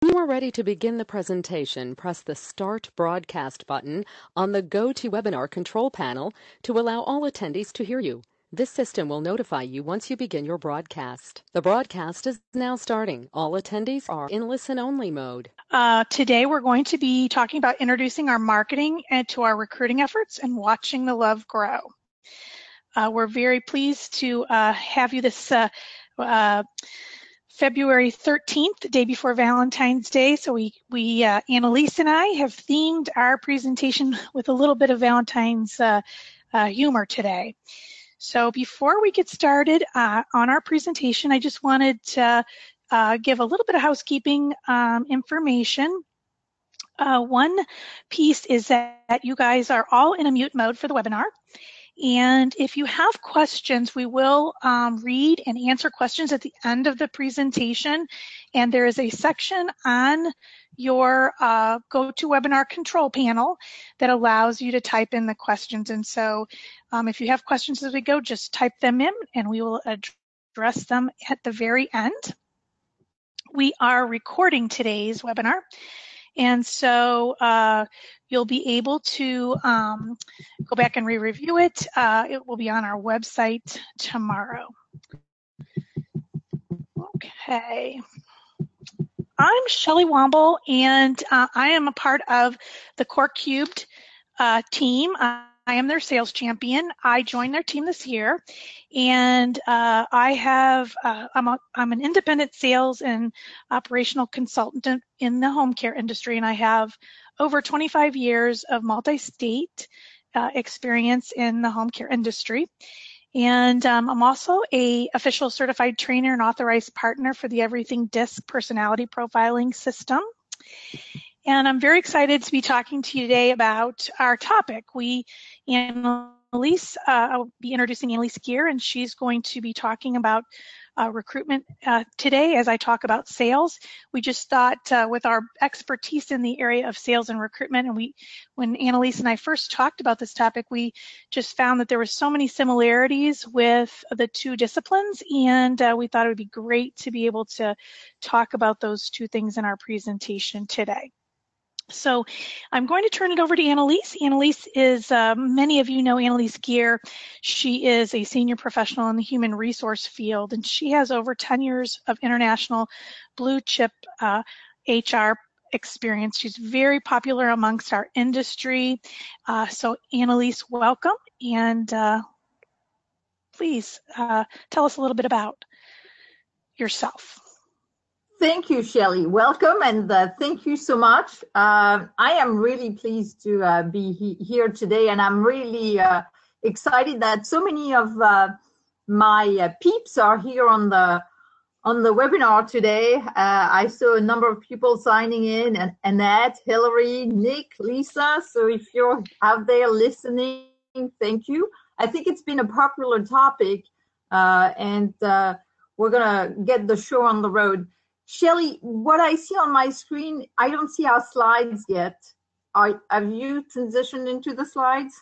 When you are ready to begin the presentation, press the Start Broadcast button on the GoToWebinar control panel to allow all attendees to hear you. This system will notify you once you begin your broadcast. The broadcast is now starting. All attendees are in listen-only mode. Today we're going to be talking about introducing our marketing and to our recruiting efforts and watching the love grow. We're very pleased to have you this February 13th, the day before Valentine's Day. So Anne-Lise and I have themed our presentation with a little bit of Valentine's humor today. So before we get started on our presentation, I just wanted to give a little bit of housekeeping information. One piece is that you guys are all in a mute mode for the webinar. And if you have questions, we will read and answer questions at the end of the presentation. And there is a section on your GoToWebinar control panel that allows you to type in the questions. And so if you have questions as we go, just type them in and we will address them at the very end. We are recording today's webinar. And so you'll be able to go back and re-review it. It will be on our website tomorrow. Okay. I'm Shelle Womble, and I am a part of the corecubed team. I am their sales champion. I joined their team this year, and I'm an independent sales and operational consultant in the home care industry, and I have over 25 years of multi-state experience in the home care industry. And I'm also an official certified trainer and authorized partner for the Everything DISC personality profiling system. And I'm very excited to be talking to you today about our topic. Anne-Lise, I'll be introducing Anne-Lise Gere, and she's going to be talking about recruitment today as I talk about sales. We just thought with our expertise in the area of sales and recruitment, and when Anne-Lise and I first talked about this topic, we just found that there were so many similarities with the two disciplines, and we thought it would be great to be able to talk about those two things in our presentation today. So I'm going to turn it over to Anne-Lise. Anne-Lise is, many of you know Anne-Lise Gere. She is a senior professional in the human resource field, and she has over 10 years of international blue chip HR experience. She's very popular amongst our industry. So Anne-Lise, welcome, and please tell us a little bit about yourself. Thank you, Shelle. Welcome, and thank you so much. I am really pleased to be here today, and I'm really excited that so many of my peeps are here on the webinar today. I saw a number of people signing in, and Annette, Hillary, Nick, Lisa. So if you're out there listening, thank you. I think it's been a popular topic, and we're gonna get the show on the road. Shelle, what I see on my screen, I don't see our slides yet. Have you transitioned into the slides?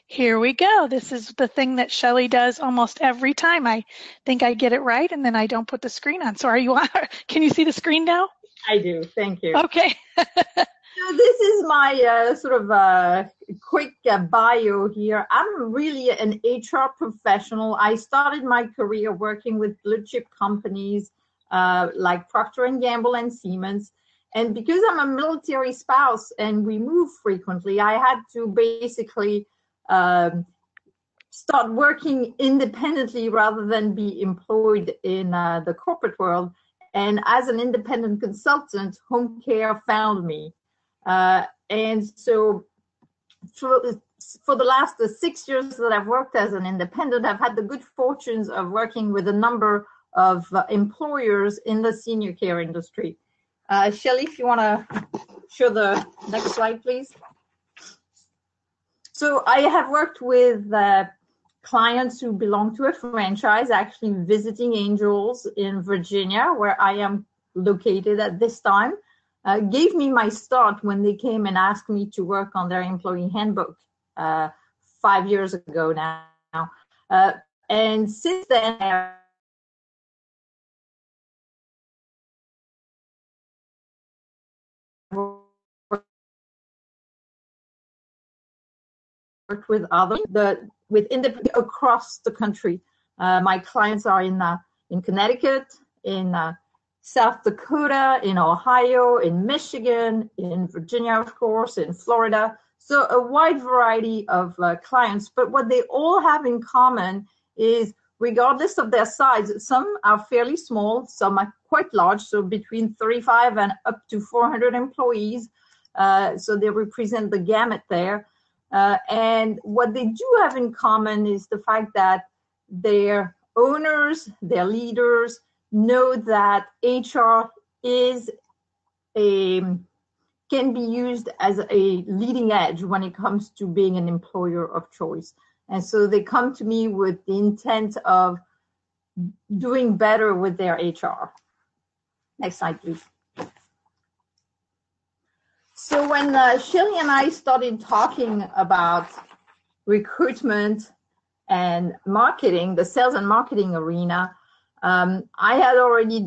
Here we go. This is the thing that Shelle does almost every time. I think I get it right, and then I don't put the screen on. So are you on? Can you see the screen now? I do. Thank you. Okay. So this is my sort of quick bio here. I'm really an HR professional. I started my career working with blue chip companies like Procter & Gamble and Siemens. And because I'm a military spouse and we move frequently, I had to basically start working independently rather than be employed in the corporate world. And as an independent consultant, home care found me. And so for the last 6 years that I've worked as an independent, I've had the good fortunes of working with a number of employers in the senior care industry. Shelle, if you want to show the next slide, please. So I have worked with clients who belong to a franchise, actually Visiting Angels in Virginia, where I am located at this time. Gave me my start when they came and asked me to work on their employee handbook 5 years ago now. And since then, worked with others, across the country. My clients are in Connecticut, in South Dakota, in Ohio, in Michigan, in Virginia, of course, in Florida. So a wide variety of clients. But what they all have in common is, regardless of their size, some are fairly small, some are quite large, so between 35 and up to 400 employees. So they represent the gamut there. And what they do have in common is the fact that their owners, their leaders, know that HR can be used as a leading edge when it comes to being an employer of choice. And so they come to me with the intent of doing better with their HR. Next slide, please. So when Shelle and I started talking about recruitment and marketing, the sales and marketing arena, I had already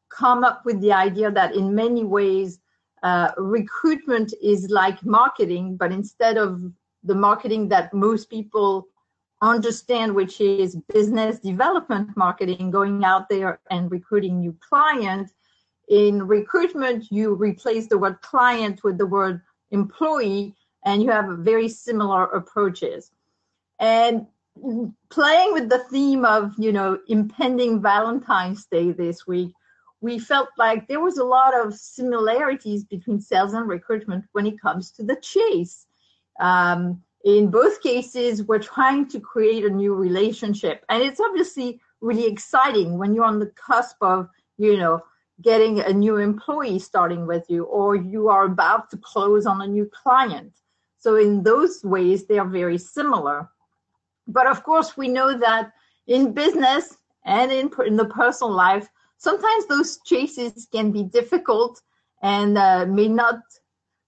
come up with the idea that in many ways, recruitment is like marketing, but instead of the marketing that most people understand, which is business development marketing, going out there and recruiting new clients, in recruitment, you replace the word client with the word employee, and you have very similar approaches. And playing with the theme of, impending Valentine's Day this week, we felt like there was a lot of similarities between sales and recruitment when it comes to the chase. In both cases, we're trying to create a new relationship. And it's obviously really exciting when you're on the cusp of, getting a new employee starting with you, or you are about to close on a new client. So in those ways, they are very similar. But of course, we know that in business and in the personal life, sometimes those chases can be difficult and may not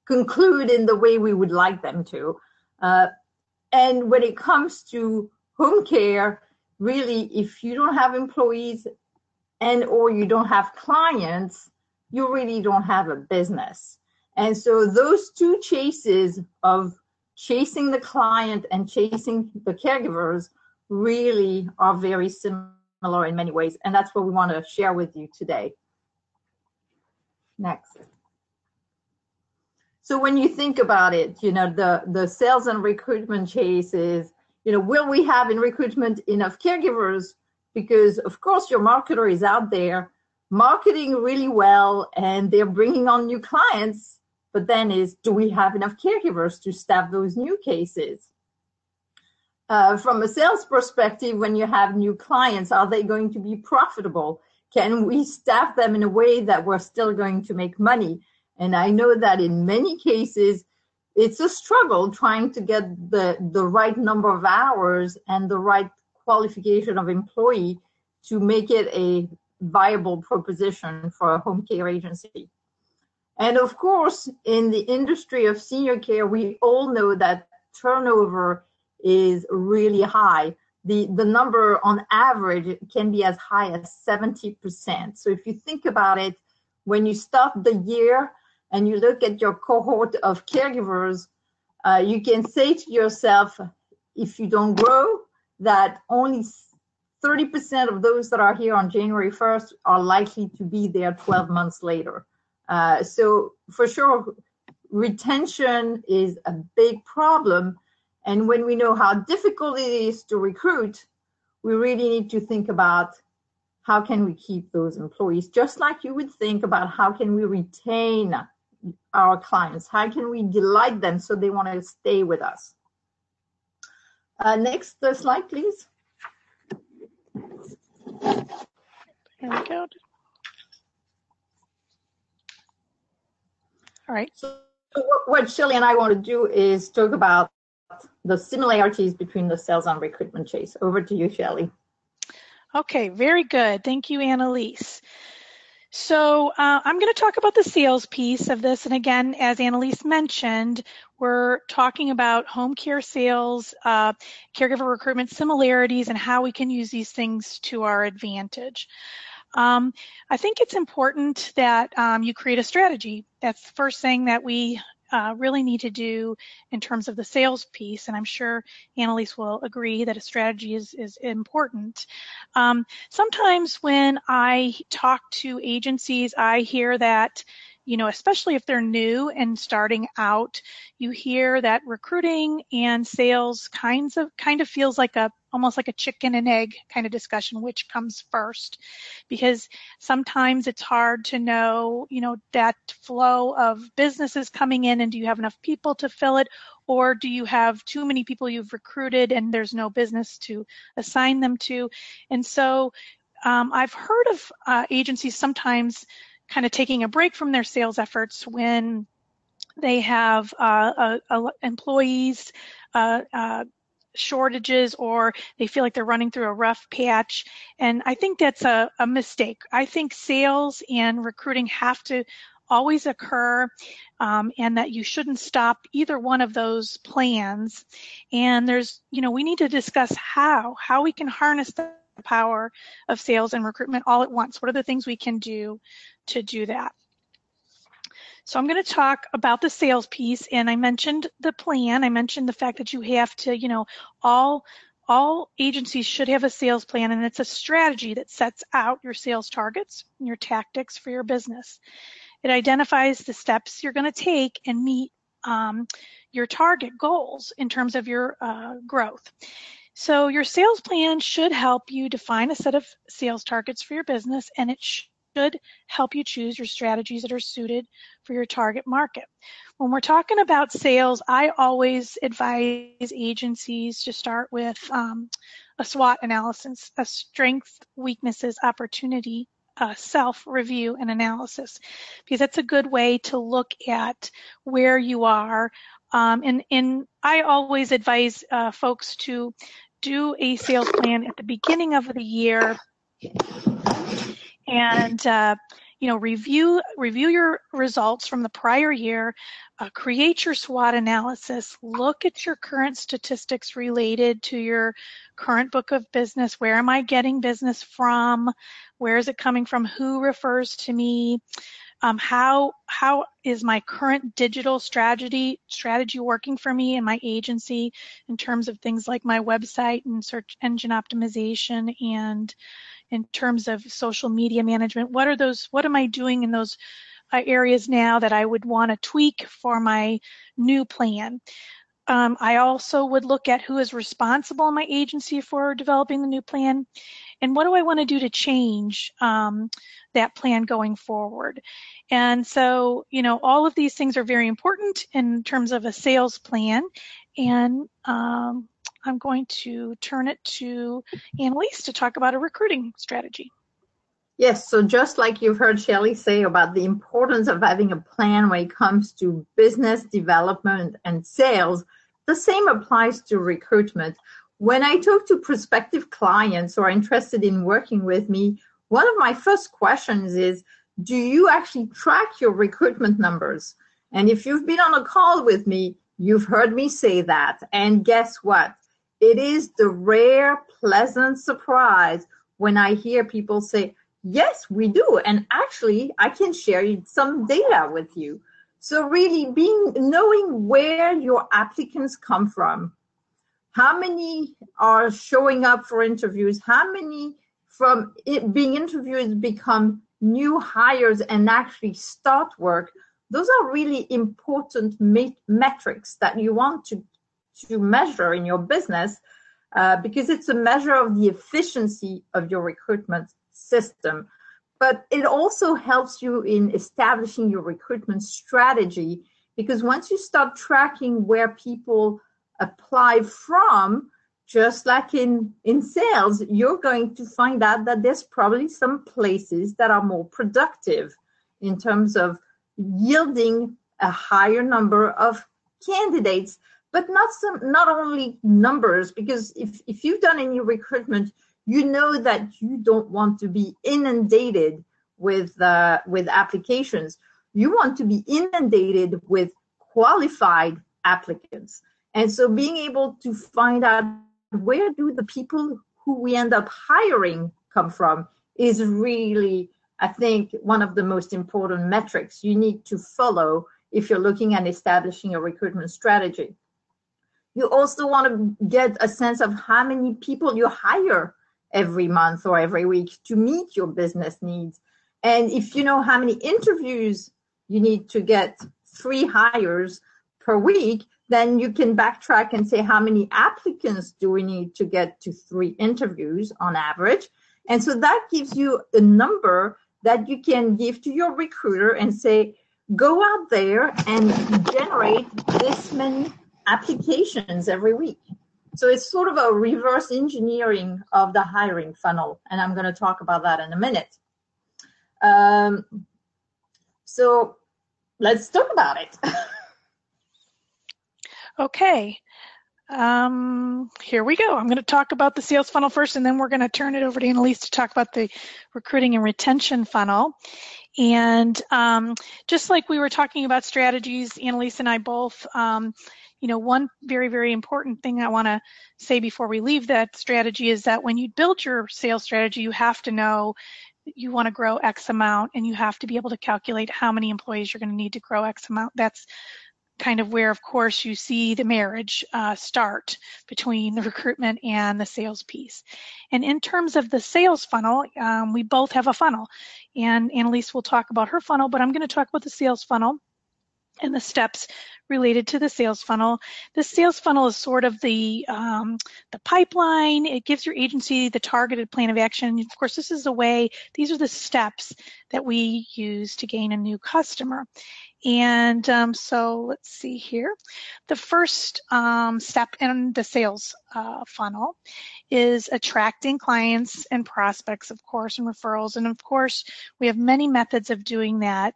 conclude in the way we would like them to. And when it comes to home care, really, if you don't have employees and or you don't have clients, you really don't have a business. And so those two chases of chasing the client and chasing the caregivers really are very similar in many ways. And that's what we want to share with you today. Next. So when you think about it, the sales and recruitment chase is, will we have in recruitment enough caregivers? Because of course your marketer is out there marketing really well and they're bringing on new clients, but then do we have enough caregivers to staff those new cases? From a sales perspective, when you have new clients, are they going to be profitable? Can we staff them in a way that we're still going to make money? And I know that in many cases, it's a struggle trying to get the right number of hours and the right qualification of employee to make it a viable proposition for a home care agency. And of course, in the industry of senior care, we all know that turnover is really high. The number on average can be as high as 70%. So if you think about it, when you start the year and you look at your cohort of caregivers, you can say to yourself, if you don't grow, that only 30% of those that are here on January 1st are likely to be there 12 months later. So for sure, retention is a big problem. And when we know how difficult it is to recruit, we really need to think about how can we keep those employees, just like you would think about how can we retain our clients, how can we delight them so they want to stay with us. Next slide, please. There we go. All right. So what Shelle and I want to do is talk about the similarities between the sales and recruitment chase. Over to you, Shelle. Okay, very good. Thank you, Anne-Lise. So I'm going to talk about the sales piece of this. And again, as Anne-Lise mentioned, we're talking about home care sales, caregiver recruitment similarities, and how we can use these things to our advantage. I think it's important that you create a strategy. That's the first thing that we really need to do in terms of the sales piece, and I'm sure Anne-Lise will agree that a strategy is important. Sometimes when I talk to agencies, I hear that, especially if they're new and starting out, you hear that recruiting and sales kind of feels like almost like a chicken and egg kind of discussion, which comes first, because sometimes it's hard to know, that flow of businesses coming in, and do you have enough people to fill it, or do you have too many people you've recruited and there's no business to assign them to? And so I've heard of agencies sometimes kind of taking a break from their sales efforts when they have employees shortages, or they feel like they're running through a rough patch. And I think that's a mistake. I think sales and recruiting have to always occur, and that you shouldn't stop either one of those plans. And there's, we need to discuss how we can harness the power of sales and recruitment all at once. What are the things we can do to do that? So I'm going to talk about the sales piece, and I mentioned the plan. I mentioned the fact that you have to, all agencies should have a sales plan, and it's a strategy that sets out your sales targets and your tactics for your business. It identifies the steps you're going to take and meet your target goals in terms of your growth. So your sales plan should help you define a set of sales targets for your business, and it should help you choose your strategies that are suited for your target market. When we're talking about sales, I always advise agencies to start with a SWOT analysis, a strengths, weaknesses, opportunity, self-review and analysis, because that's a good way to look at where you are. And I always advise folks to do a sales plan at the beginning of the year, and review your results from the prior year, create your SWOT analysis, look at your current statistics related to your current book of business. Where am I getting business from? Where is it coming from? Who refers to me? How is my current digital strategy working for me and my agency in terms of things like my website and search engine optimization, and in terms of social media management? What am I doing in those areas now that I would want to tweak for my new plan? I also would look at who is responsible in my agency for developing the new plan, and what do I want to do to change that plan going forward. And so, all of these things are very important in terms of a sales plan. And I'm going to turn it to Anne-Lise to talk about a recruiting strategy. Yes, so just like you've heard Shelle say about the importance of having a plan when it comes to business development and sales, the same applies to recruitment. When I talk to prospective clients who are interested in working with me, one of my first questions is, do you actually track your recruitment numbers? And if you've been on a call with me, you've heard me say that. And guess what? It is the rare, pleasant surprise when I hear people say, yes, we do. And actually, I can share some data with you. So really knowing where your applicants come from, how many are showing up for interviews, how many from being interviewed become new hires and actually start work. Those are really important metrics that you want to measure in your business, because it's a measure of the efficiency of your recruitment system. But it also helps you in establishing your recruitment strategy, because once you start tracking where people apply from, just like in sales, you're going to find out that there's probably some places that are more productive in terms of yielding a higher number of candidates, but not only numbers, because if you've done any recruitment, you know that you don't want to be inundated with applications. You want to be inundated with qualified applicants. And so being able to find out where do the people who we end up hiring come from is really, I think, one of the most important metrics you need to follow if you're looking at establishing a recruitment strategy. You also want to get a sense of how many people you hire every month or every week to meet your business needs. And if you know how many interviews you need to get 3 hires per week, then you can backtrack and say how many applicants do we need to get to 3 interviews on average. And so that gives you a number that you can give to your recruiter and say, go out there and generate this many applications every week. So it's sort of a reverse engineering of the hiring funnel, and I'm going to talk about that in a minute. So let's talk about it. Okay. Here we go. I'm going to talk about the sales funnel first, and then we're going to turn it over to Anne-Lise to talk about the recruiting and retention funnel. And just like we were talking about strategies, Anne-Lise and I both, one very, very important thing I want to say before we leave that strategy is that when you build your sales strategy, you have to know that you want to grow X amount, and you have to be able to calculate how many employees you're going to need to grow X amount. That's kind of where, of course, you see the marriage start between the recruitment and the sales piece. And in terms of the sales funnel, we both have a funnel. And Anne-Lise will talk about her funnel, but I'm going to talk about the sales funnel and the steps related to the sales funnel. The sales funnel is sort of the pipeline. It gives your agency the targeted plan of action. Of course, this is the way, these are the steps that we use to gain a new customer. And so let's see here. The first step in the sales funnel is attracting clients and prospects, of course, and referrals. And of course, we have many methods of doing that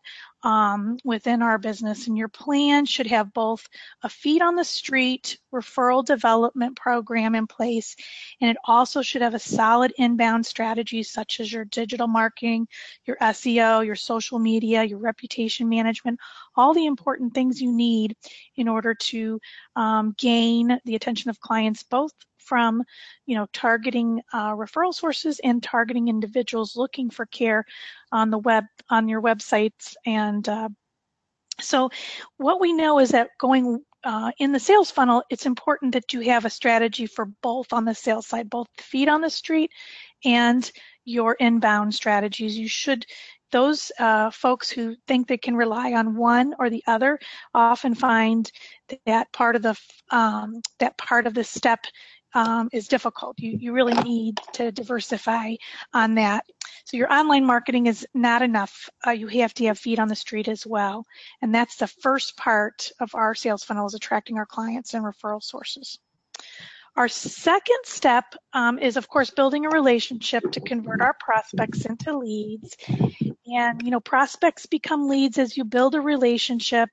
within our business. And your plan should have both a feet on the street referral development program in place, and it also should have a solid inbound strategy such as your digital marketing, your SEO, your social media, your reputation management, all the important things you need in order to gain the attention of clients, both from targeting referral sources and targeting individuals looking for care on the web, on your websites. And so what we know is that going in the sales funnel, it's important that you have a strategy for both on the sales side, both the feet on the street and your inbound strategies. You should, those folks who think they can rely on one or the other often find that part of the step is difficult. You really need to diversify on that. So your online marketing is not enough. You have to have feet on the street as well. And that's the first part of our sales funnel, is attracting our clients and referral sources. Our second step is, of course, building a relationship to convert our prospects into leads. And, prospects become leads as you build a relationship.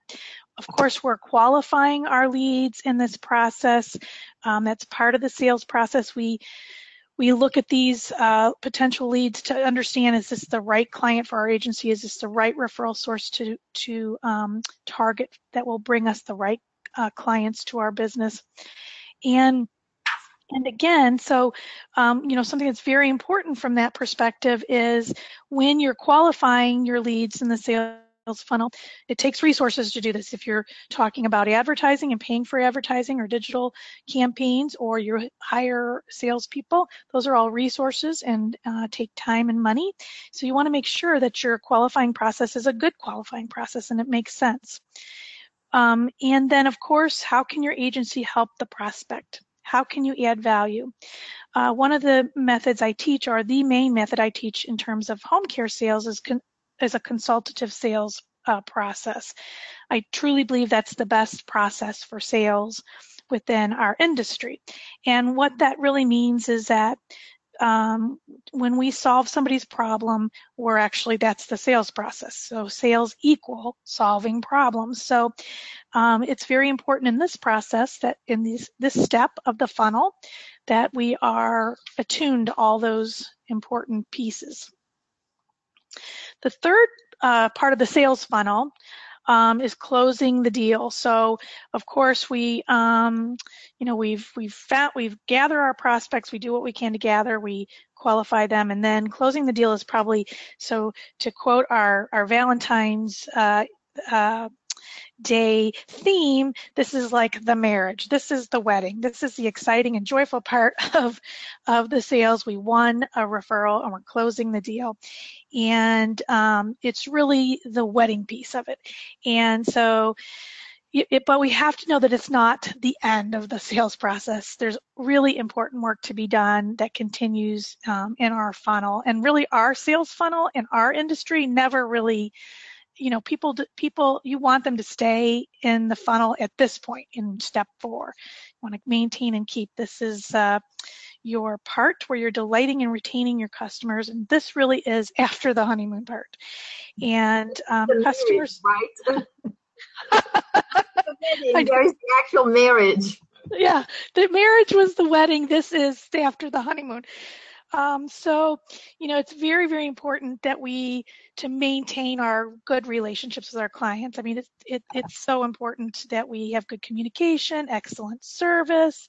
Of course, we're qualifying our leads in this process. That's part of the sales process. We look at these potential leads to understand, is this the right client for our agency? Is this the right referral source to target that will bring us the right clients to our business? And again, so, something that's very important from that perspective is when you're qualifying your leads in the sales funnel, it takes resources to do this. If you're talking about advertising and paying for advertising or digital campaigns, or you hire salespeople, those are all resources and take time and money. So you want to make sure that your qualifying process is a good qualifying process and it makes sense. And then, of course, how can your agency help the prospect? How can you add value? One of the methods I teach, or the main method I teach in terms of home care sales, is a consultative sales process. I truly believe that's the best process for sales within our industry. And what that really means is that when we solve somebody's problem, that's the sales process. So sales equal solving problems. So it's very important in this process that in this step of the funnel that we are attuned to all those important pieces. The third part of the sales funnel is closing the deal. So of course we, we've gathered our prospects, we do what we can to gather, we qualify them, and then closing the deal is probably, so to quote our Valentine's Day theme, this is like the marriage, this is the wedding, this is the exciting and joyful part of the sales. We won a referral and we're closing the deal, and it's really the wedding piece of it. And so but we have to know that it's not the end of the sales process. There's really important work to be done that continues in our funnel, and really our sales funnel in our industry never really, people, you want them to stay in the funnel at this point in step 4. You want to maintain and keep. This is your part where you're delighting and retaining your customers, and this really is after the honeymoon part. And customers, right? There's the actual marriage. Yeah, the marriage was the wedding. This is after the honeymoon. So, it's very, very important that to maintain our good relationships with our clients. I mean, it's so important that we have good communication, excellent service,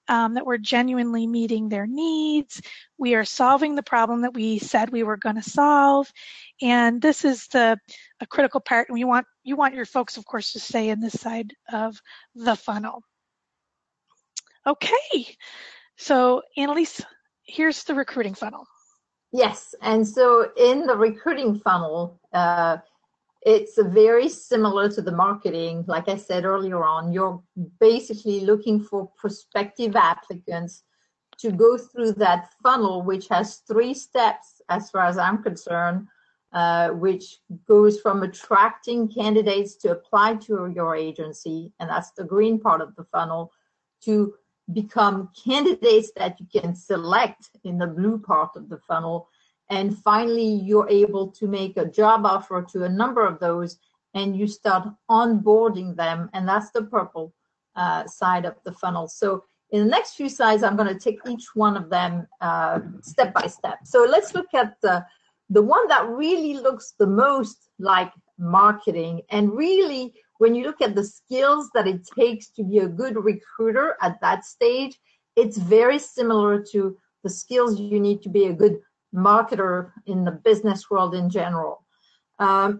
that we're genuinely meeting their needs. We are solving the problem that we said we were going to solve. And this is a critical part. And you want your folks, of course, to stay in this side of the funnel. Okay, so Anne-Lise, here's the recruiting funnel. Yes, and so in the recruiting funnel, it's very similar to the marketing. Like I said earlier on, you're basically looking for prospective applicants to go through that funnel, which has 3 steps as far as I'm concerned, which goes from attracting candidates to apply to your agency, and that's the green part of the funnel, to become candidates that you can select in the blue part of the funnel. And finally, you're able to make a job offer to a number of those, and you start onboarding them, and that's the purple side of the funnel. So in the next few slides, I'm going to take each one of them step by step. So let's look at the one that really looks the most like marketing, and really, when you look at the skills that it takes to be a good recruiter at that stage, it's very similar to the skills you need to be a good marketer in the business world in general. And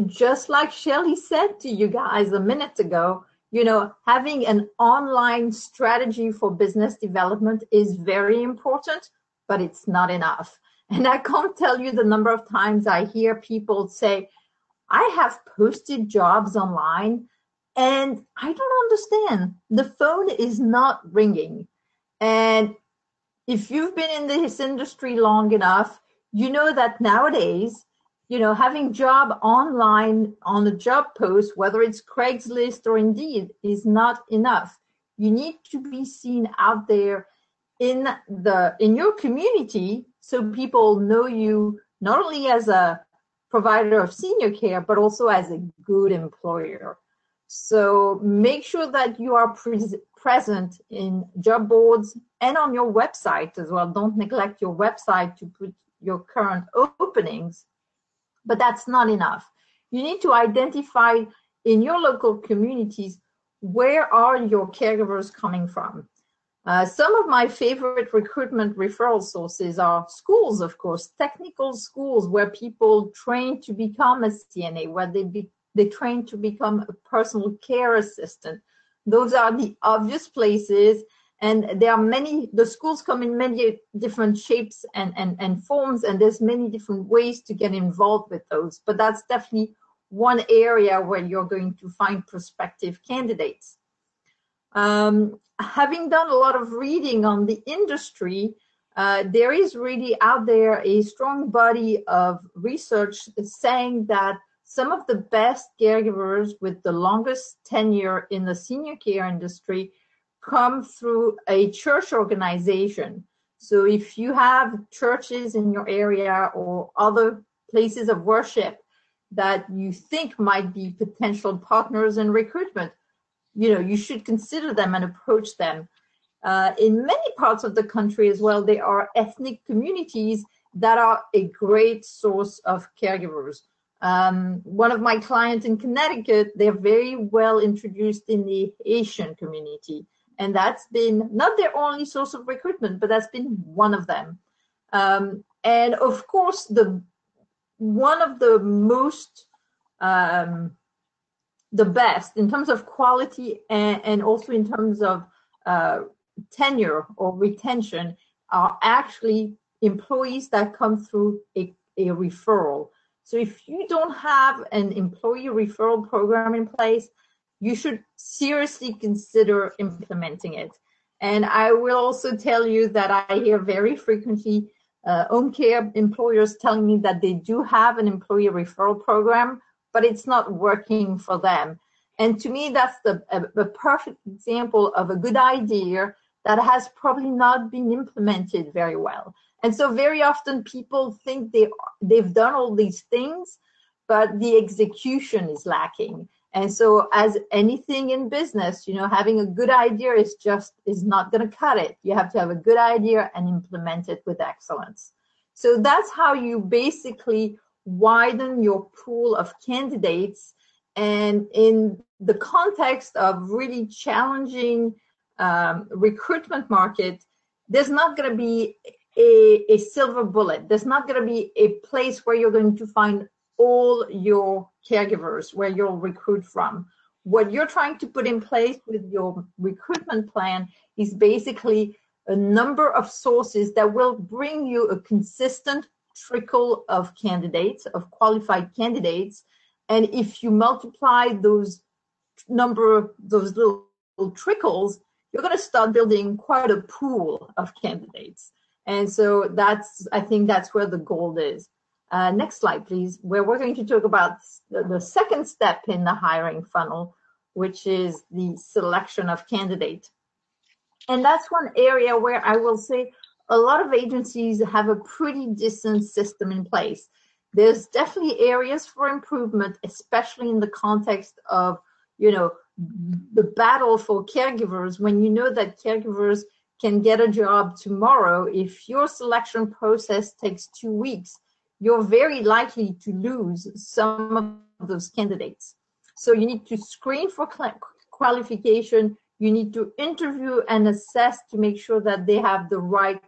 just like Shelle said to you guys a minute ago, having an online strategy for business development is very important, but it's not enough. And I can't tell you the number of times I hear people say, I have posted jobs online and I don't understand. The phone is not ringing. And if you've been in this industry long enough, you know that nowadays, having job online on a job post, whether it's Craigslist or Indeed, is not enough. You need to be seen out there in your community so people know you not only as a provider of senior care, but also as a good employer. So make sure that you are present in job boards and on your website as well. Don't neglect your website to put your current openings, but that's not enough. You need to identify in your local communities, where are your caregivers coming from? Some of my favorite recruitment referral sources are schools, of course, technical schools where people train to become a CNA, where they train to become a personal care assistant. Those are the obvious places, and there are the schools come in many different shapes and forms, and there's many different ways to get involved with those. But that's definitely one area where you're going to find prospective candidates. Having done a lot of reading on the industry, there is really out there a strong body of research saying that some of the best caregivers with the longest tenure in the senior care industry come through a church organization. So if you have churches in your area or other places of worship that you think might be potential partners in recruitment, you should consider them and approach them. In many parts of the country as well, there are ethnic communities that are a great source of caregivers. One of my clients in Connecticut, they're very well introduced in the Asian community. And that's been not their only source of recruitment, but that's been one of them. And of course, one of the most, the best in terms of quality and also in terms of tenure or retention are actually employees that come through a referral. So if you don't have an employee referral program in place, you should seriously consider implementing it. And I will also tell you that I hear very frequently home care employers telling me that they do have an employee referral program, but it's not working for them. And to me, that's the perfect example of a good idea that has probably not been implemented very well. And so very often people think they've done all these things, but the execution is lacking. And so as anything in business, having a good idea is not going to cut it. You have to have a good idea and implement it with excellence. So that's how you basically widen your pool of candidates. And in the context of really challenging recruitment market, there's not going to be a silver bullet. There's not going to be a place where you're going to find all your caregivers, where you'll recruit from. What you're trying to put in place with your recruitment plan is basically a number of sources that will bring you a consistent trickle of candidates, of qualified candidates. And if you multiply those little trickles, you're going to start building quite a pool of candidates. And so I think that's where the goal is. Next slide, please, where we're going to talk about the second step in the hiring funnel, which is the selection of candidates. And that's one area where I will say a lot of agencies have a pretty decent system in place. There's definitely areas for improvement, especially in the context of, the battle for caregivers. When you know that caregivers can get a job tomorrow, if your selection process takes 2 weeks, you're very likely to lose some of those candidates. So you need to screen for qualification. You need to interview and assess to make sure that they have the right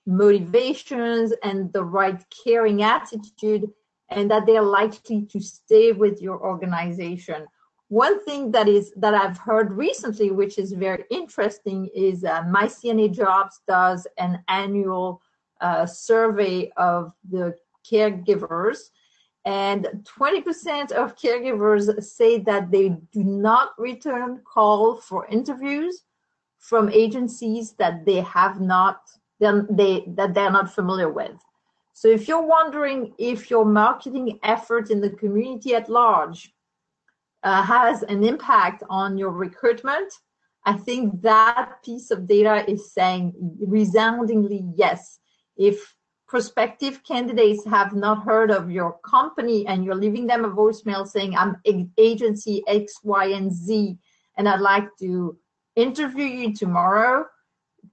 motivations and the right caring attitude, and that they're likely to stay with your organization. One thing that I've heard recently, which is very interesting, is My CNA Jobs does an annual survey of the caregivers, and 20% of caregivers say that they do not return call for interviews from agencies that they're not familiar with. So if you're wondering if your marketing effort in the community at large has an impact on your recruitment, I think that piece of data is saying resoundingly yes. If prospective candidates have not heard of your company and you're leaving them a voicemail saying, I'm agency X, Y, and Z, and I'd like to interview you tomorrow,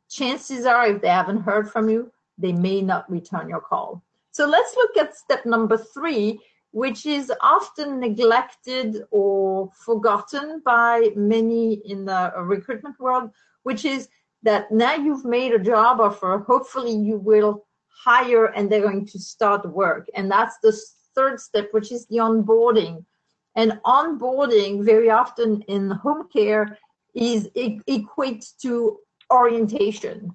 chances are, if they haven't heard from you, they may not return your call. So let's look at step number 3, which is often neglected or forgotten by many in the recruitment world, which is that now you've made a job offer, hopefully you will hire and they're going to start work. And that's the third step, which is the onboarding. And onboarding very often in home care equates to orientation.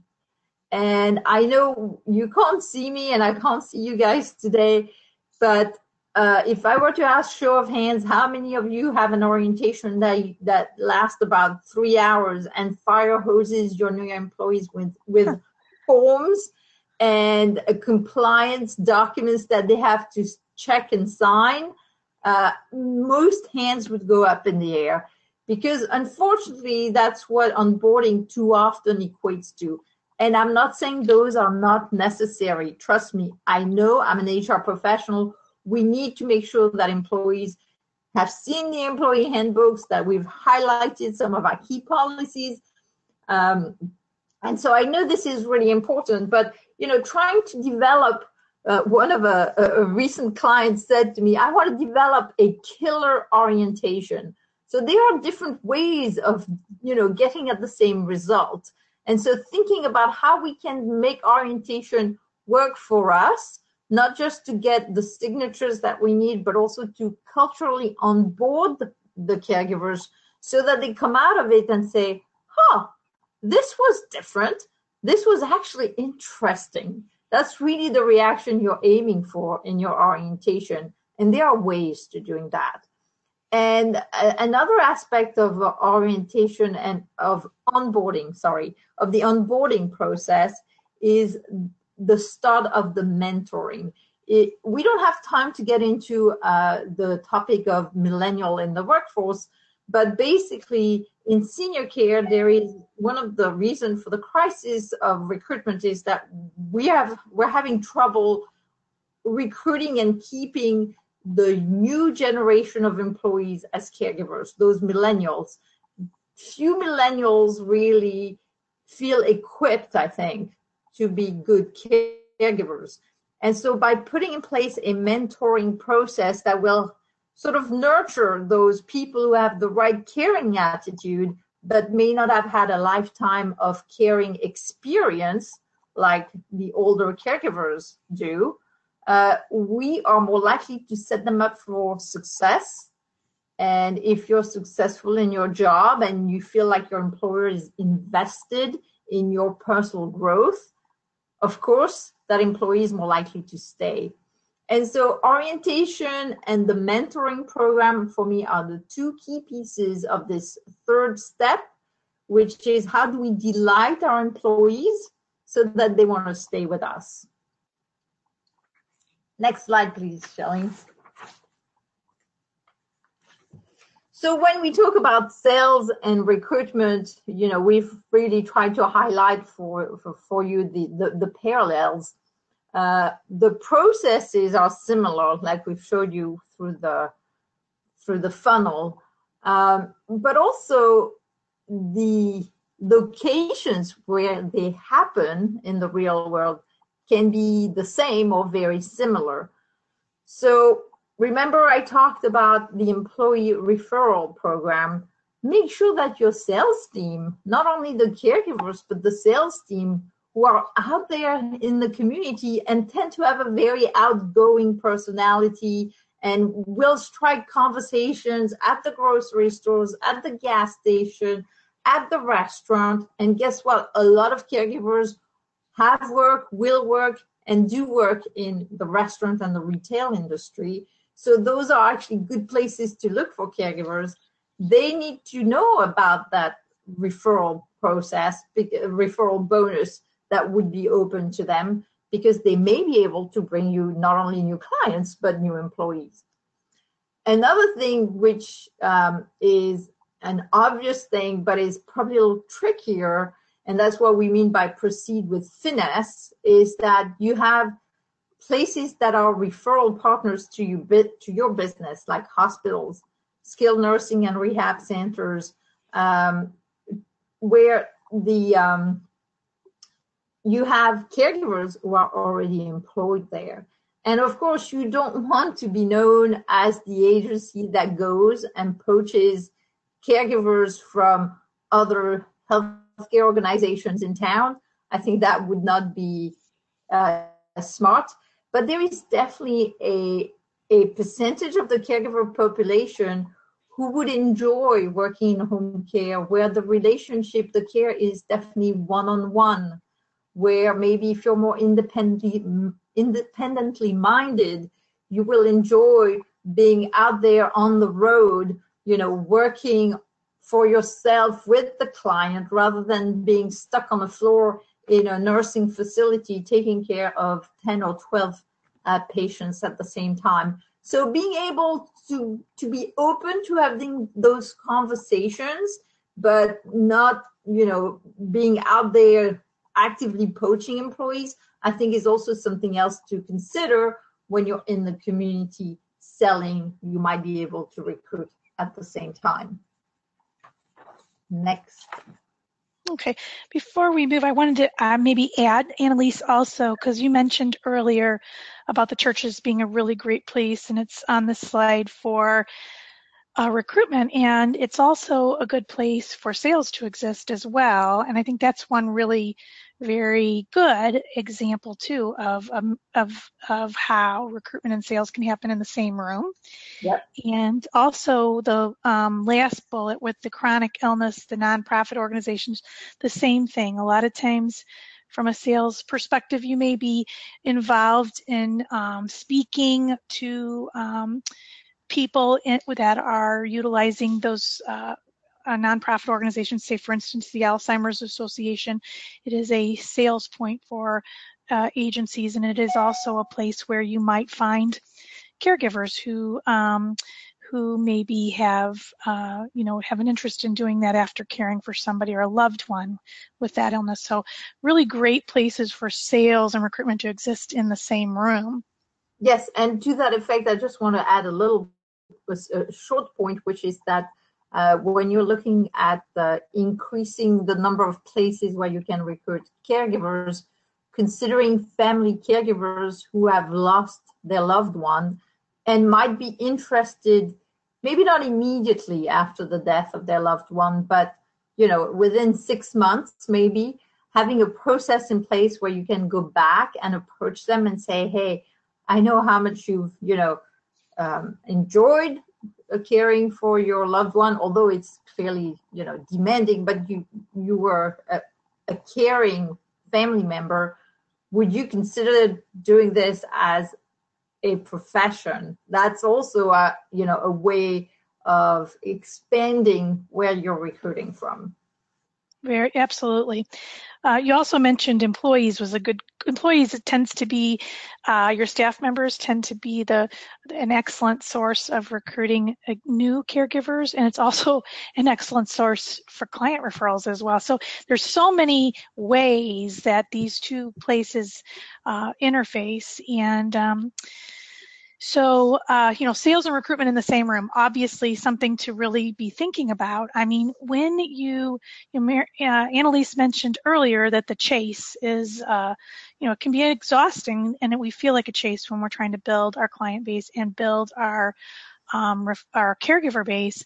And I know you can't see me and I can't see you guys today, but if I were to ask show of hands, how many of you have an orientation that lasts about 3 hours and fire hoses your new employees with forms and compliance documents that they have to check and sign? Most hands would go up in the air, because unfortunately that's what onboarding too often equates to. And I'm not saying those are not necessary. Trust me, I know, I'm an HR professional. We need to make sure that employees have seen the employee handbooks, that we've highlighted some of our key policies. And so I know this is really important, but, trying to develop one of a recent client said to me, I want to develop a killer orientation. So there are different ways of, getting at the same result. And so thinking about how we can make orientation work for us, not just to get the signatures that we need, but also to culturally onboard the caregivers so that they come out of it and say, this was different. This was actually interesting. That's really the reaction you're aiming for in your orientation. And there are ways to doing that. And another aspect of orientation and of onboarding, of the onboarding process is the start of the mentoring. We don't have time to get into the topic of millennial in the workforce, but basically in senior care, there is one of the reasons for the crisis of recruitment is that we're having trouble recruiting and keeping the new generation of employees as caregivers, those millennials. Few millennials really feel equipped, I think, to be good caregivers. And so by putting in place a mentoring process that will sort of nurture those people who have the right caring attitude, but may not have had a lifetime of caring experience like the older caregivers do, we are more likely to set them up for success. And if you're successful in your job and you feel like your employer is invested in your personal growth, of course, that employee is more likely to stay. And so orientation and the mentoring program for me are the two key pieces of this third step, which is how do we delight our employees so that they want to stay with us. Next slide, please, Shelle. So when we talk about sales and recruitment, we've really tried to highlight for you the parallels. The processes are similar, like we've showed you through the funnel, but also the locations where they happen in the real world can be the same or very similar. So remember I talked about the employee referral program. Make sure that your sales team, not only the caregivers, but the sales team who are out there in the community and tend to have a very outgoing personality and will strike conversations at the grocery stores, at the gas station, at the restaurant. And guess what? A lot of caregivers have work, will work, and do work in the restaurant and the retail industry. So those are actually good places to look for caregivers. They need to know about that referral process, referral bonus that would be open to them, because they may be able to bring you not only new clients, but new employees. Another thing which is an obvious thing, but is probably a little trickier, and that's what we mean by proceed with finesse, is that you have places that are referral partners to your business, like hospitals, skilled nursing and rehab centers, where you have caregivers who are already employed there. And of course, you don't want to be known as the agency that goes and poaches caregivers from other healthcare organizations in town. I think that would not be smart. But there is definitely a percentage of the caregiver population who would enjoy working in home care, where the relationship, the care is definitely one-on-one, where maybe if you're more independently minded, you will enjoy being out there on the road, working for yourself with the client rather than being stuck on the floor in a nursing facility taking care of 10 or 12 patients at the same time. So being able to be open to having those conversations, but not, being out there actively poaching employees, I think is also something else to consider when you're in the community selling. You might be able to recruit at the same time. Next. Okay, before we move, I wanted to maybe add, Anne-Lise, also, because you mentioned earlier about the churches being a really great place, and it's on the slide for recruitment, and it's also a good place for sales to exist as well. And I think that's one really very good example too of how recruitment and sales can happen in the same room. Yep. And also the last bullet with the chronic illness, the nonprofit organizations, the same thing. A lot of times from a sales perspective, you may be involved in speaking to people that are utilizing those nonprofit organizations. Say, for instance, the Alzheimer's Association. It is a sales point for agencies, and it is also a place where you might find caregivers who maybe have have an interest in doing that after caring for somebody or a loved one with that illness. So really great places for sales and recruitment to exist in the same room. Yes, and to that effect, I just want to add a short point, which is that when you're looking at increasing the number of places where you can recruit caregivers, considering family caregivers who have lost their loved one and might be interested, maybe not immediately after the death of their loved one, but within 6 months, maybe having a process in place where you can go back and approach them and say, hey, I know how much you've enjoyed caring for your loved one, although it's clearly demanding, but you were a caring family member. Would you consider doing this as a profession? That's also a way of expanding where you're recruiting from. Very absolutely. You also mentioned employees. It tends to be your staff members tend to be an excellent source of recruiting new caregivers, and it's also an excellent source for client referrals as well. So there's so many ways that these two places interface, and so, sales and recruitment in the same room, obviously something to really be thinking about. I mean, when Anne-Lise mentioned earlier that the chase is, it can be exhausting, and we feel like a chase when we're trying to build our client base and build our caregiver base.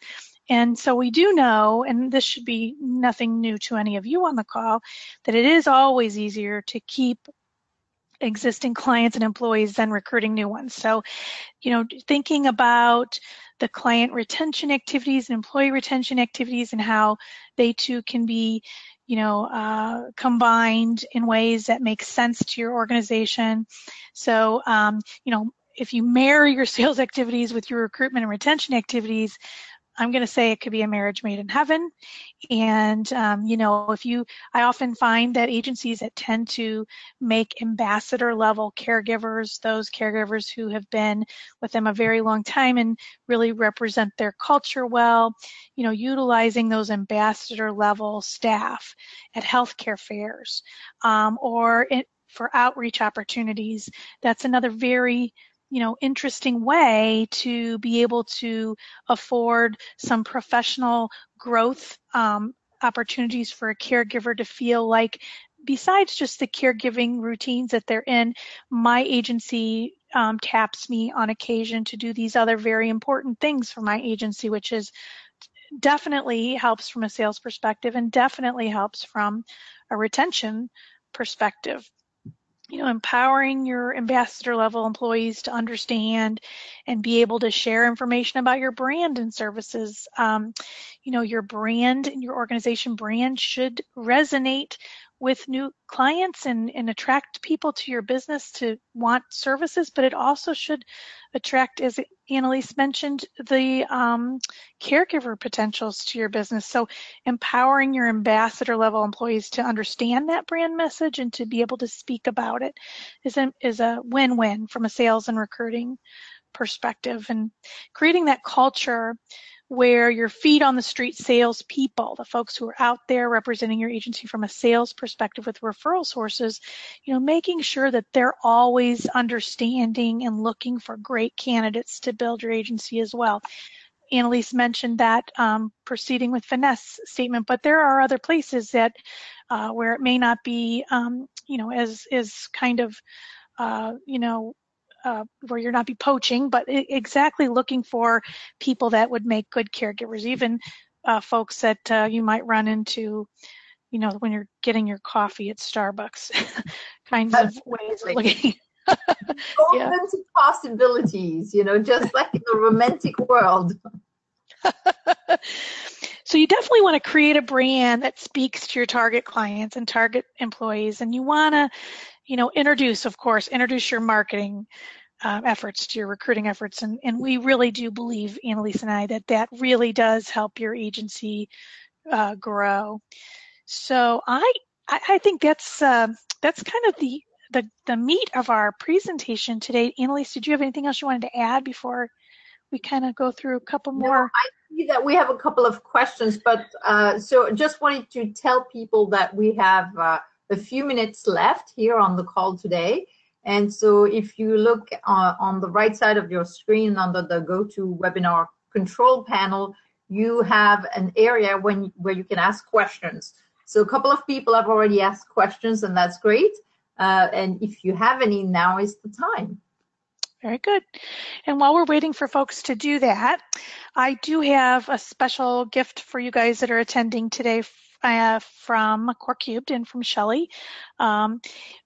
And so we do know, and this should be nothing new to any of you on the call, that it is always easier to keep existing clients and employees than recruiting new ones. So, thinking about the client retention activities and employee retention activities and how they too can be, combined in ways that make sense to your organization. So, if you marry your sales activities with your recruitment and retention activities, I'm going to say it could be a marriage made in heaven. And, I often find that agencies that tend to make ambassador level caregivers, those caregivers who have been with them a very long time and really represent their culture well, utilizing those ambassador level staff at healthcare fairs or for outreach opportunities. That's another very interesting way to be able to afford some professional growth opportunities for a caregiver to feel like, besides just the caregiving routines that they're in, my agency taps me on occasion to do these other very important things for my agency, which is definitely helps from a sales perspective and definitely helps from a retention perspective. Empowering your ambassador level employees to understand and be able to share information about your brand and services. Your brand and your organization brand should resonate with new clients and attract people to your business to want services, but it also should attract, as Anne-Lise mentioned, the caregiver potentials to your business. So empowering your ambassador level employees to understand that brand message and to be able to speak about it is a win-win from a sales and recruiting perspective. And creating that culture where your feet on the street sales people, the folks who are out there representing your agency from a sales perspective with referral sources, making sure that they're always understanding and looking for great candidates to build your agency as well. Anne-Lise mentioned that proceeding with finesse statement, but there are other places that where it may not be, as kind of, where you're not be poaching, but exactly looking for people that would make good caregivers, even folks that you might run into, when you're getting your coffee at Starbucks, kinds of ways of looking. Yeah. Open possibilities, just like in the romantic world. So you definitely want to create a brand that speaks to your target clients and target employees, and you want to, introduce your marketing efforts to your recruiting efforts, and we really do believe, Anne-Lise and I, that really does help your agency grow. So I think that's kind of the meat of our presentation today. Anne-Lise, did you have anything else you wanted to add before we kind of go through a couple more? No, I see that we have a couple of questions, but so just wanted to tell people that we have a few minutes left here on the call today. And so if you look on the right side of your screen under the GoToWebinar control panel, you have an area where you can ask questions. So a couple of people have already asked questions, and that's great. And if you have any, now is the time. Very good. And while we're waiting for folks to do that, I do have a special gift for you guys that are attending today from corecubed and from Shelle.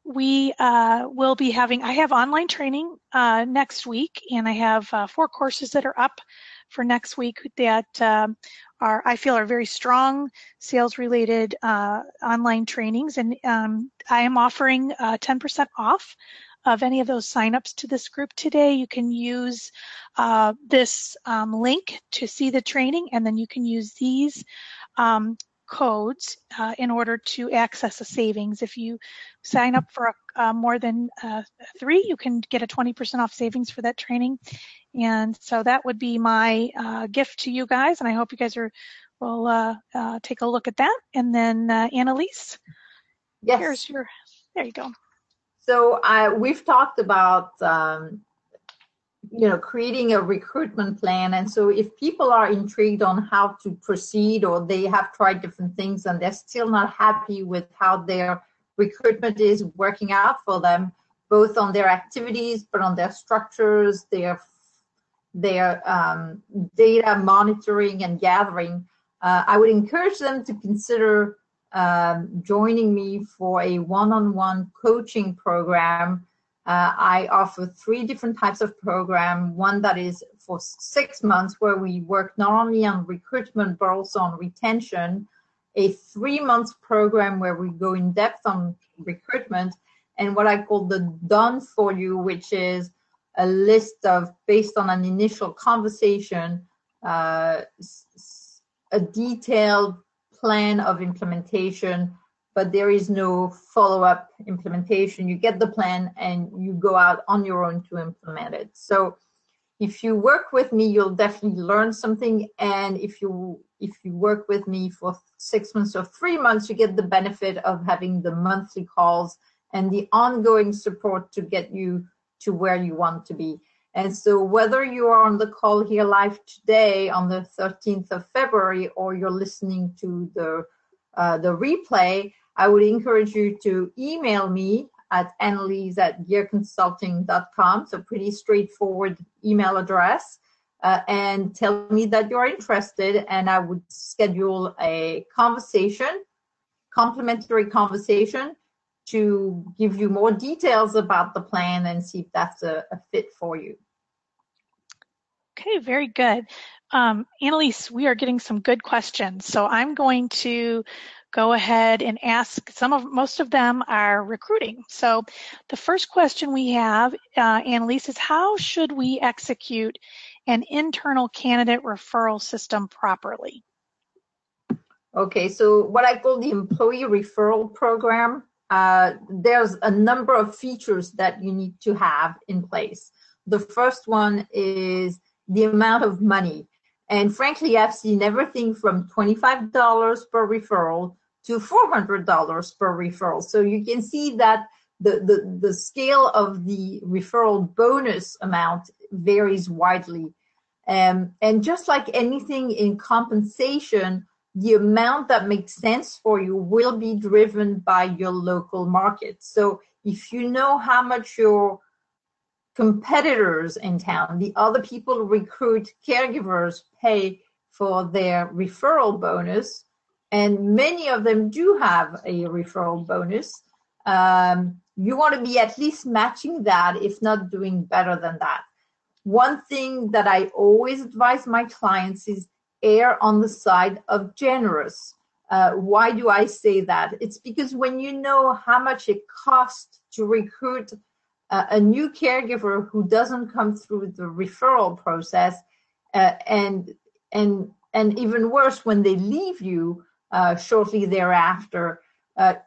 We will be I have online training next week, and I have 4 courses that are up for next week that I feel are very strong sales-related online trainings, and I am offering 10% off of any of those signups to this group today. You can use this link to see the training, and then you can use these codes in order to access a savings. If you sign up for more than 3, you can get a 20% off savings for that training. And so that would be my gift to you guys, and I hope you guys will take a look at that. And then Anne-Lise, yes, there you go. So we've talked about, creating a recruitment plan. And so if people are intrigued on how to proceed, or they have tried different things and they're still not happy with how their recruitment is working out for them, both on their activities, but on their structures, their data monitoring and gathering, I would encourage them to consider joining me for a one-on-one coaching program. I offer 3 different types of program. One that is for 6 months, where we work not only on recruitment but also on retention. A 3-month program where we go in depth on recruitment, and what I call the done for you, which is a list of, based on an initial conversation, a detailed plan of implementation, but there is no follow-up implementation. You get the plan and you go out on your own to implement it. So if you work with me, you'll definitely learn something. And if you work with me for 6 months or 3 months, you get the benefit of having the monthly calls and the ongoing support to get you to where you want to be. And so whether you are on the call here live today on the 13th of February, or you're listening to the replay, I would encourage you to email me at annelise@gereconsulting.com. So pretty straightforward email address, and tell me that you're interested, and I would schedule a complimentary conversation, to give you more details about the plan and see if that's a fit for you. Okay, very good. Anne-Lise, we are getting some good questions. So I'm going to go ahead and ask most of them are recruiting. So the first question we have, Anne-Lise, is how should we execute an internal candidate referral system properly? Okay, so what I call the employee referral program, there's a number of features that you need to have in place. The first one is the amount of money. And frankly, I've seen everything from $25 per referral to $400 per referral. So you can see that the scale of the referral bonus amount varies widely. And just like anything in compensation, the amount that makes sense for you will be driven by your local market. So if you know how much your competitors in town, the other people who recruit caregivers, pay for their referral bonus, and many of them do have a referral bonus, you want to be at least matching that, if not doing better than that. One thing that I always advise my clients is err on the side of generous. Why do I say that? It's because when you know how much it costs to recruit a new caregiver who doesn't come through the referral process, and even worse, when they leave you shortly thereafter,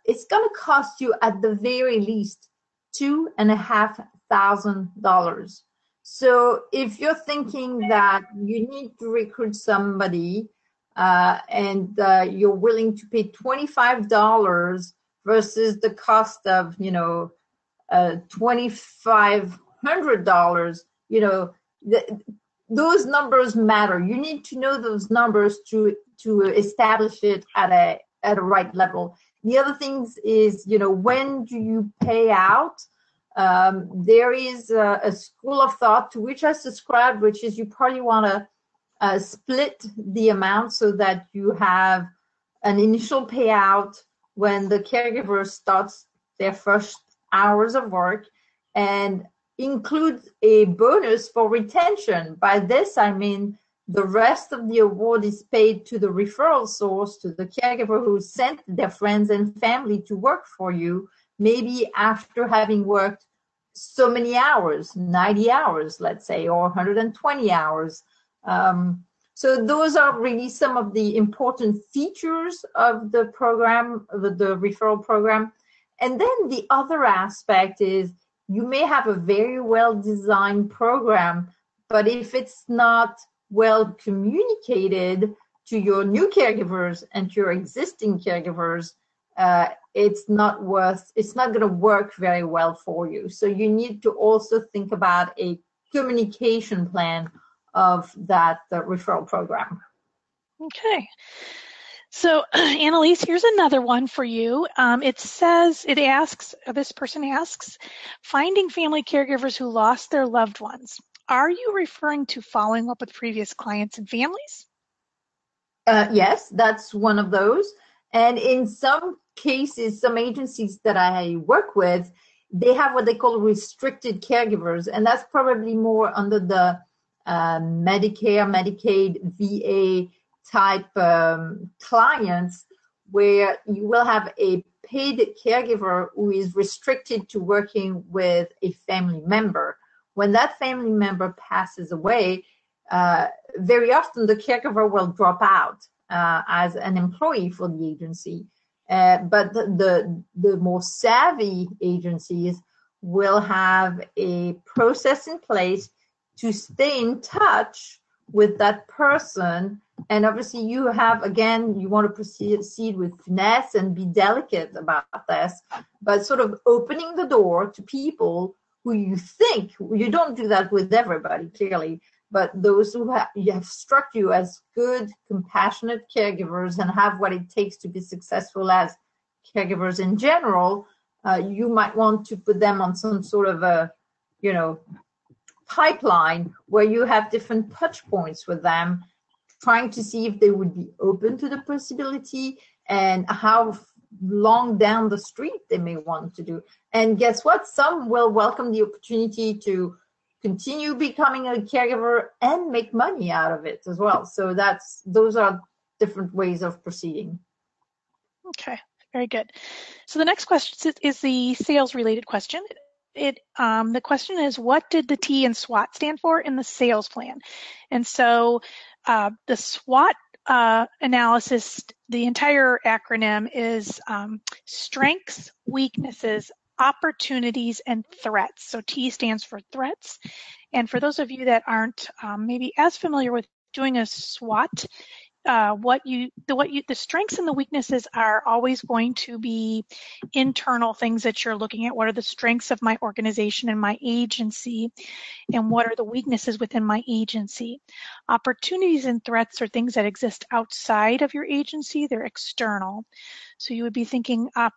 it's going to cost you at the very least $2,500. So if you're thinking that you need to recruit somebody and you're willing to pay $25 versus the cost of, $2,500, those numbers matter. You need to know those numbers to establish it at a right level. The other things is, when do you pay out? There is a school of thought to which I subscribe, which is you probably want to split the amount so that you have an initial payout when the caregiver starts their first hours of work, and include a bonus for retention. By this, I mean the rest of the award is paid to the referral source, to the caregiver who sent their friends and family to work for you, maybe after having worked so many hours, 90 hours, let's say, or 120 hours. So those are really some of the important features of the program, the referral program. And then the other aspect is you may have a very well-designed program, but if it's not well communicated to your new caregivers and to your existing caregivers, it's not going to work very well for you. So you need to also think about a communication plan of that referral program. Okay. So Anne-Lise, here's another one for you. This person asks, finding family caregivers who lost their loved ones. Are you referring to following up with previous clients and families? Yes, that's one of those. And in some cases, some agencies that I work with, they have what they call restricted caregivers. And that's probably more under the Medicare, Medicaid, VA type clients, where you will have a paid caregiver who is restricted to working with a family member. When that family member passes away, very often the caregiver will drop out as an employee for the agency. But the more savvy agencies will have a process in place to stay in touch with that person. And obviously you want to proceed with finesse and be delicate about this, but sort of opening the door to people who you don't do that with everybody, clearly, but those who have struck you as good, compassionate caregivers and have what it takes to be successful as caregivers in general, you might want to put them on some sort of a, pipeline where you have different touch points with them, trying to see if they would be open to the possibility and how long down the street they may want to do. And guess what? Some will welcome the opportunity to continue becoming a caregiver and make money out of it as well. So those are different ways of proceeding. Okay, very good. So the next question is the sales related question. The question is, what did the T in SWOT stand for in the sales plan? And so the SWOT analysis, the entire acronym is strengths, weaknesses, opportunities, and threats. So T stands for threats. And for those of you that aren't maybe as familiar with doing a SWOT, the strengths and the weaknesses are always going to be internal things that you're looking at. What are the strengths of my organization and my agency, and what are the weaknesses within my agency? Opportunities and threats are things that exist outside of your agency. They're external. So you would be thinking, a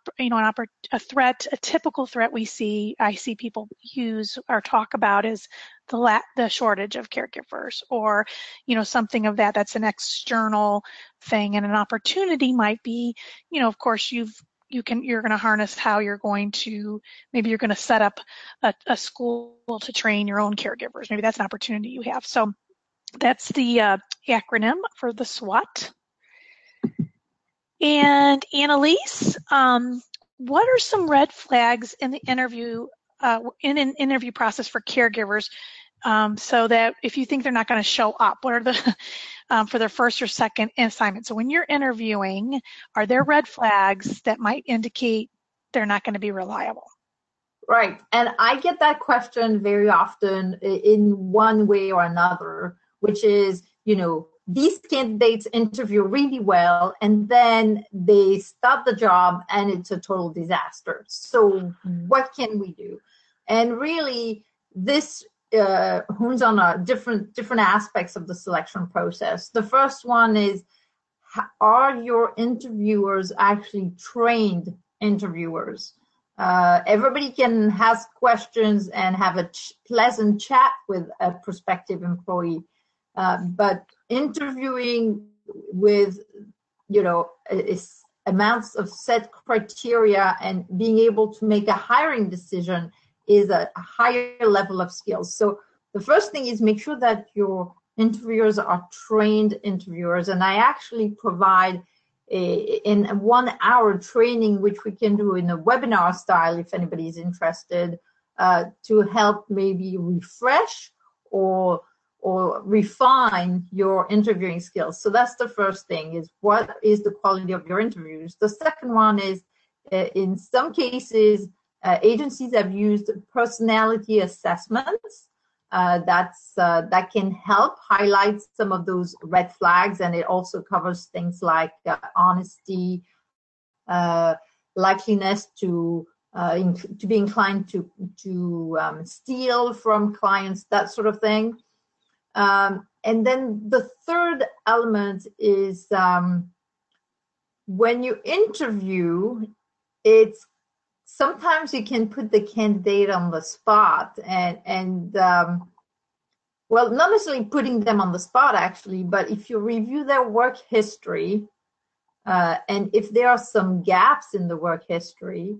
threat, a typical threat I see people use or talk about is the shortage of caregivers, or something of that's an external thing. And an opportunity might be, of course, you're going to harness how you're going to, maybe you're going to set up a school to train your own caregivers. Maybe that's an opportunity you have. So that's the acronym for the SWOT. And Anne-Lise, what are some red flags in the interview, in an interview process for caregivers, so that if you think they're not going to show up, what are the for their first or second assignment? So when you're interviewing, are there red flags that might indicate they're not going to be reliable? Right, and I get that question very often in one way or another, which is, these candidates interview really well, and then they start the job and it's a total disaster. So what can we do? And really, this hones on different aspects of the selection process. The first one is, are your interviewers actually trained interviewers? Everybody can ask questions and have a pleasant chat with a prospective employee. But interviewing with, amounts of set criteria and being able to make a hiring decision is a higher level of skills. So the first thing is make sure that your interviewers are trained interviewers. And I actually provide in a 1 hour training, which we can do in a webinar style if anybody is interested, to help maybe refresh or refine your interviewing skills. So that's the first thing, is what is the quality of your interviews. The second one is, in some cases, agencies have used personality assessments. That can help highlight some of those red flags, and it also covers things like honesty, likeliness to be inclined to steal from clients, that sort of thing. And then the third element is, when you interview, sometimes you can put the candidate on the spot, and well, not necessarily putting them on the spot actually, but if you review their work history, and if there are some gaps in the work history,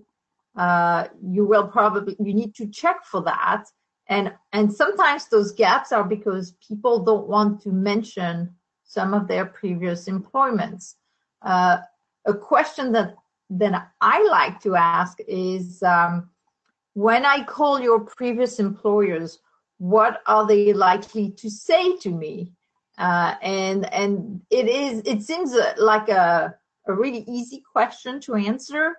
you need to check for that. And sometimes those gaps are because people don't want to mention some of their previous employments. A question that I like to ask is, when I call your previous employers, what are they likely to say to me? And it seems like a really easy question to answer,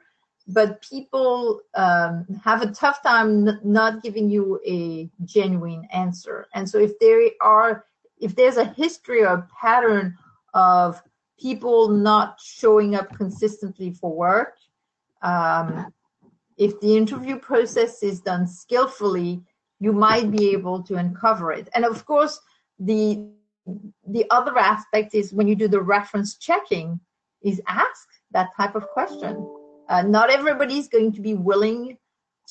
but people have a tough time not giving you a genuine answer. And so if there's a history or a pattern of people not showing up consistently for work, if the interview process is done skillfully, you might be able to uncover it. And of course, the other aspect is, when you do the reference checking, is ask that type of question. Not everybody is going to be willing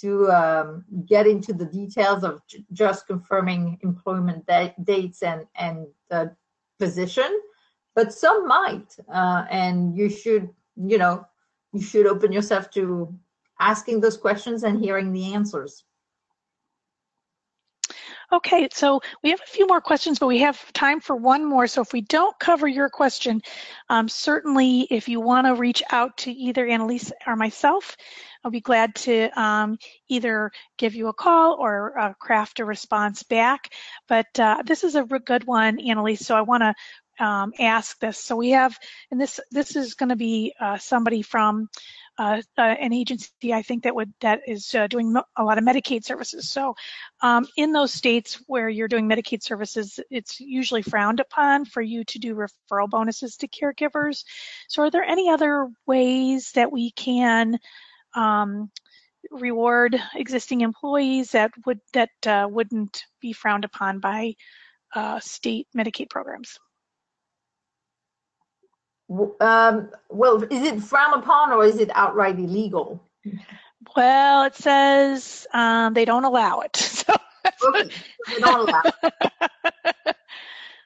to get into the details of just confirming employment dates and the position, but some might, and you should open yourself to asking those questions and hearing the answers. Okay, so we have a few more questions, but we have time for one more. So if we don't cover your question, certainly if you want to reach out to either Anne-Lise or myself, I'll be glad to either give you a call or craft a response back. But this is a good one, Anne-Lise, so I want to ask this. So we have, and this is going to be somebody from an agency, I think, that is doing a lot of Medicaid services. So in those states where you're doing Medicaid services, it's usually frowned upon for you to do referral bonuses to caregivers. So are there any other ways that we can reward existing employees that wouldn't be frowned upon by state Medicaid programs? Well, is it frowned upon or is it outright illegal? Well, it says they don't allow it. So Okay, so they don't allow it.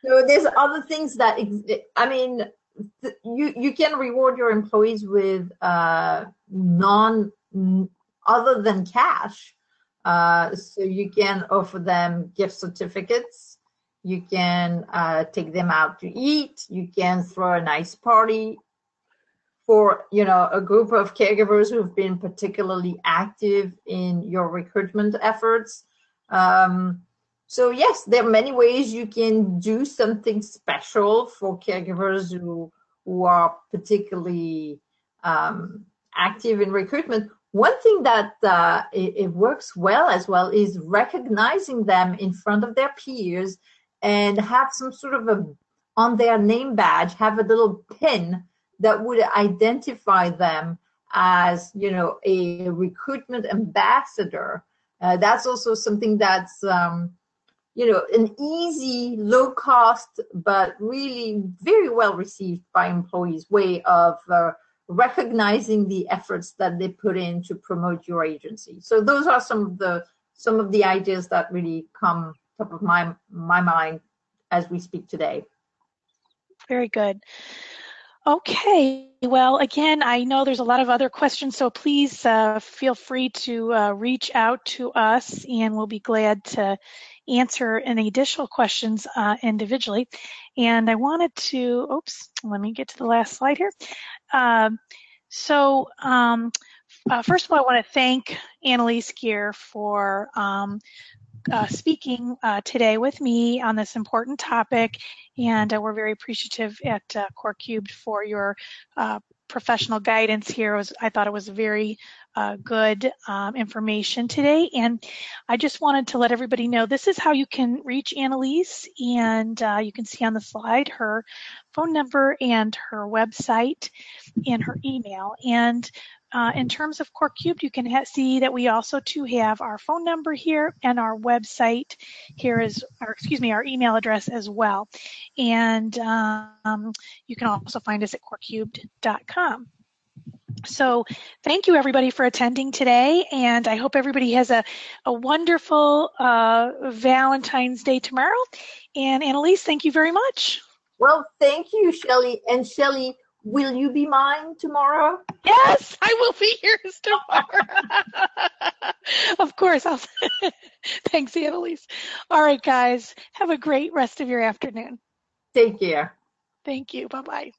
So there's other things that, I mean, you can reward your employees with other than cash. So you can offer them gift certificates. You can take them out to eat. You can throw a nice party for, a group of caregivers who've been particularly active in your recruitment efforts. So yes, there are many ways you can do something special for caregivers who are particularly active in recruitment. One thing that it works well as well is recognizing them in front of their peers and have some sort of on their name badge, have a little pin that would identify them as, a recruitment ambassador. That's also something that's, an easy, low cost, but really very well received by employees way of recognizing the efforts that they put in to promote your agency. So those are some of the ideas that really come top of my mind as we speak today. Very good. Okay, well, again, I know there's a lot of other questions, so please feel free to reach out to us, and we'll be glad to answer any additional questions individually. And I wanted to, let me get to the last slide here. First of all, I want to thank Anne-Lise Gere for speaking today with me on this important topic, and we're very appreciative at CoreCubed for your professional guidance here. I thought it was very good information today, and I just wanted to let everybody know this is how you can reach Anne-Lise, and you can see on the slide her phone number and her website and her email. And in terms of CoreCubed, you can see that we also too have our phone number here and our website here our email address as well. And you can also find us at corecubed.com. So thank you everybody for attending today, and I hope everybody has a wonderful Valentine's Day tomorrow. And Anne-Lise, thank you very much. Well, thank you, Shelle. And Shelle, will you be mine tomorrow? Yes, I will be yours tomorrow. Of course. Thanks, Anne-Lise. All right, guys. Have a great rest of your afternoon. Take care. Thank you. Bye-bye.